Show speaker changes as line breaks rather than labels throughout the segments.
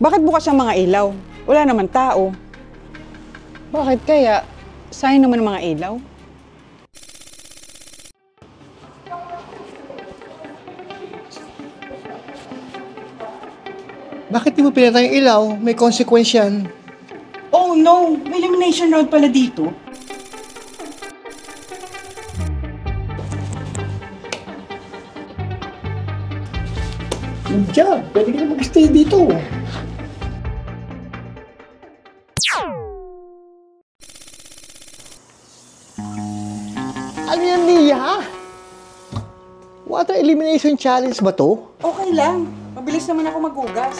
Bakit bukas ang mga ilaw? Wala naman tao. Bakit kaya? Sayang naman ang mga ilaw.
Bakit di mo pinatay yung ilaw? May consequence yan.
Oh no! May elimination round pala dito.
Good job! Pwede ka na mag-stay dito. Ano yan, Nia? Water elimination challenge ba to?
Okay lang. Mabilis naman ako maghugas.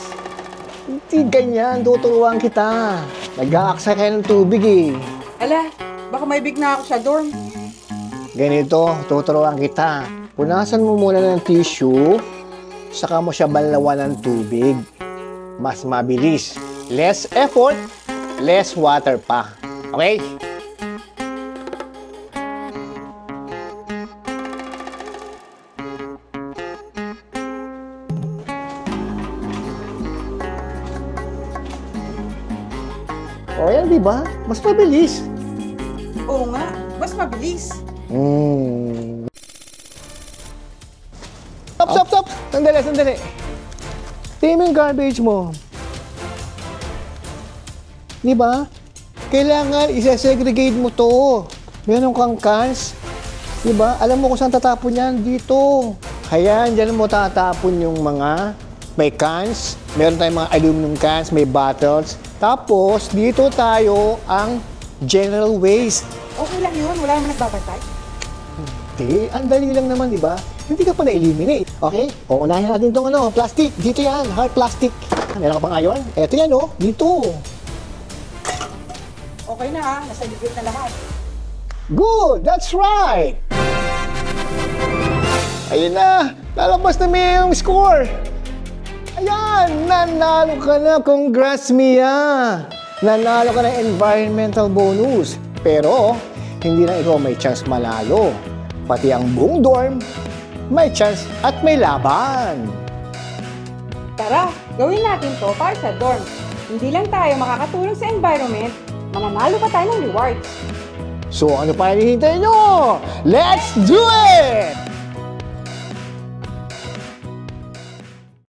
Hindi ganyan. Tuturuan kita. Nag-aaksay kayo ng tubig eh.
Ala, baka may big na ako sa dorm.
Ganito, tuturuan kita. Punasan mo muna ng tissue, saka mo siya banlawan ng tubig. Mas mabilis. Less effort, less water pa. Okay? O yan, di ba? Mas mabilis.
Oo nga, mas mabilis.
Stop! Sandali. Tingnan mo yung garbage mo. Di ba? Kailangan isa-segregate mo to. Meron kang cans. Di ba? Alam mo kung saan tatapon yan? Dito. Kaya dyan mo tatapon yung mga may cans. Meron tayong mga aluminum cans, may bottles. Tapos, dito tayo ang general waste.
Okay lang yun, wala naman nagbabantay.
Hindi, ang dali lang naman, di ba? Hindi ka pa na-eliminate. Okay? O, unahin natin itong plastic. Dito yan, hard plastic. Meron ka pang ayon? Eto yan, dito.
Okay na ha, nasa ligid na lahat.
Good! That's right! Ayun na! Lalabas na Mia yung score! Ayan! Nanalo ka na! Congrats, Mia! Nanalo ka ng environmental bonus. Pero, hindi na ikaw may chance manalo. Pati ang buong dorm, may chance at may laban.
Tara, gawin natin to para sa dorm. Hindi lang tayo makakatulong sa environment, mananalo pa tayo ng rewards.
So, ano pa hinihintay nyo? Let's do it!